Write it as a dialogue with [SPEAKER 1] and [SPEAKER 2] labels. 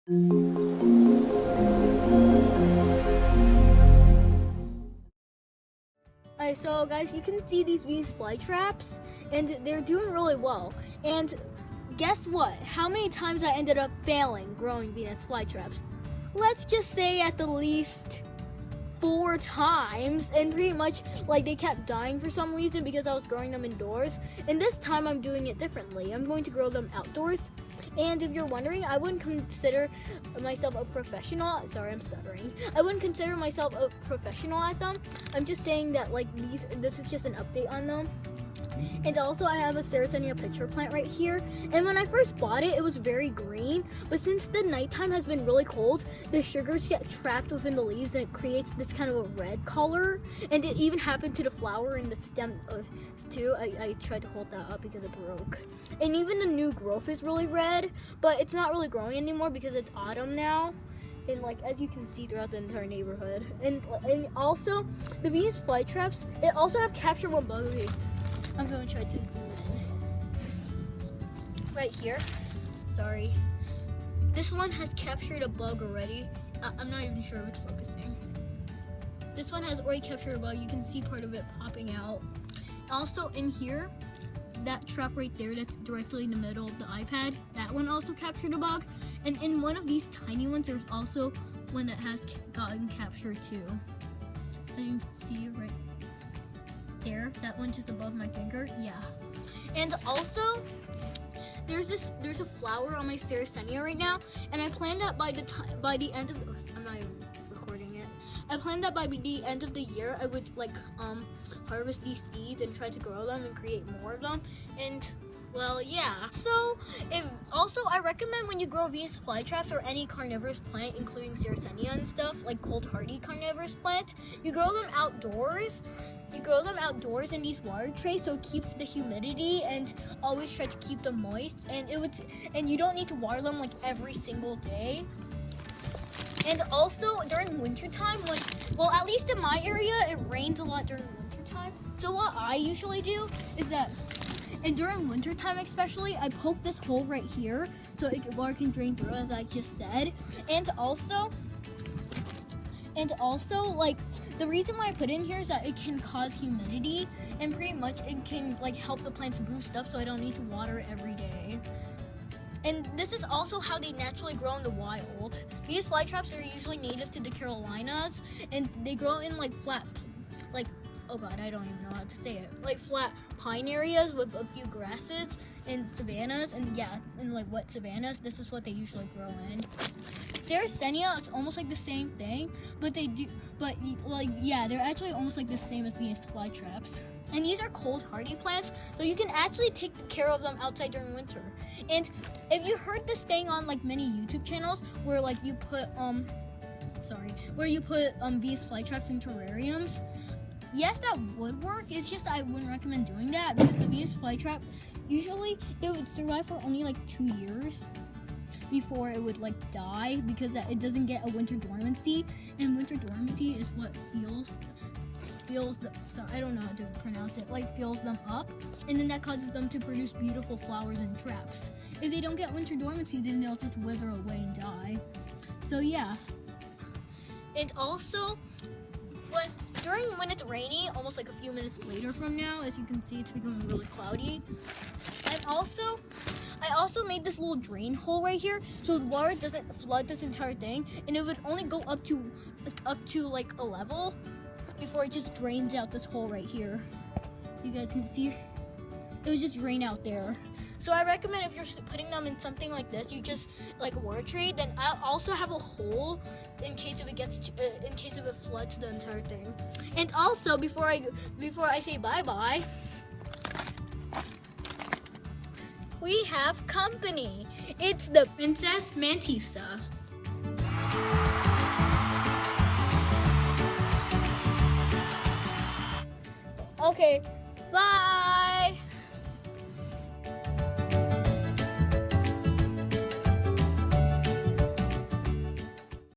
[SPEAKER 1] Alright, so guys, you can see these Venus flytraps, and they're doing really well. And guess what? How many times I ended up failing growing Venus flytraps? Let's just say at the least 4 times, and pretty much like they kept dying for some reason because I was growing them indoors. And this time I'm doing it differently. I'm going to grow them outdoors. And if you're wondering, I wouldn't consider myself a professional. Sorry, I'm stuttering. I wouldn't consider myself a professional at them. I'm just saying that like this is just an update on them. And also I have a Sarracenia pitcher plant right here. And when I first bought it, it was very green. But since the nighttime has been really cold, the sugars get trapped within the leaves and it creates this kind of a red color. And it even happened to the flower and the stem too. I tried to hold that up because it broke. And even the new growth is really red, but it's not really growing anymore because it's autumn now. And like as you can see throughout the entire neighborhood. And also the Venus flytraps, it also have capture one bug. I'm going to try to zoom in. Right here. Sorry. This one has captured a bug already. I'm not even sure if it's focusing. This one has already captured a bug. You can see part of it popping out. Also in here, that trap right there that's directly in the middle of the iPad, that one also captured a bug. And in one of these tiny ones, there's also one that has gotten captured too. And you can see right there, that one just above my finger. Yeah. And also there's a flower on my Sarracenia right now, and I planned that by the end of I'm not even recording it. I planned that by the end of the year I would like harvest these seeds and try to grow them and create more of them. And well, yeah. So also I recommend when you grow Venus flytraps or any carnivorous plant, including Sarracenia and stuff, like cold hardy carnivorous plants, you grow them outdoors. You grow them outdoors in these water trays, so it keeps the humidity, and always try to keep them moist. And you don't need to water them like every single day. And also during winter time, well, at least in my area, it rains a lot during winter time. So what I usually do is that, and during winter time especially, I poke this hole right here so water can drain through, as I just said. And also, like, the reason why I put it in here is that it can cause humidity, and pretty much it can like help the plants boost up, so I don't need to water it every day. And this is also how they naturally grow in the wild. These flytraps are usually native to the Carolinas, and they grow in like flat, like, oh god, I don't even know how to say it, like flat pine areas with a few grasses and savannas, and yeah, in like wet savannas. This is what they usually grow in. Sarracenia is almost like the same thing, but they're actually almost like the same as Venus flytraps. And these are cold hardy plants, so you can actually take care of them outside during winter. And if you heard this thing on like many YouTube channels where like you put Venus flytraps in terrariums, yes, that would work. It's just I wouldn't recommend doing that because the Venus flytrap, usually it would survive for only like 2 years before it would like die, because it doesn't get a winter dormancy, and winter dormancy is what I don't know how to pronounce it, like fuels them up, and then that causes them to produce beautiful flowers and traps. If they don't get winter dormancy, then they'll just wither away and die. So yeah. And also when it's rainy, almost like a few minutes later from now, as you can see, it's becoming really cloudy. I also made this little drain hole right here so the water doesn't flood this entire thing, and it would only go up to like a level before it just drains out this hole right here. You guys can see it would just drain out there. So I recommend if you're putting them in something like this, you just like a water tray, then I'll also have a hole in case if it floods the entire thing. And also before I say bye-bye, we have company. It's the Princess Mantissa. Okay, bye.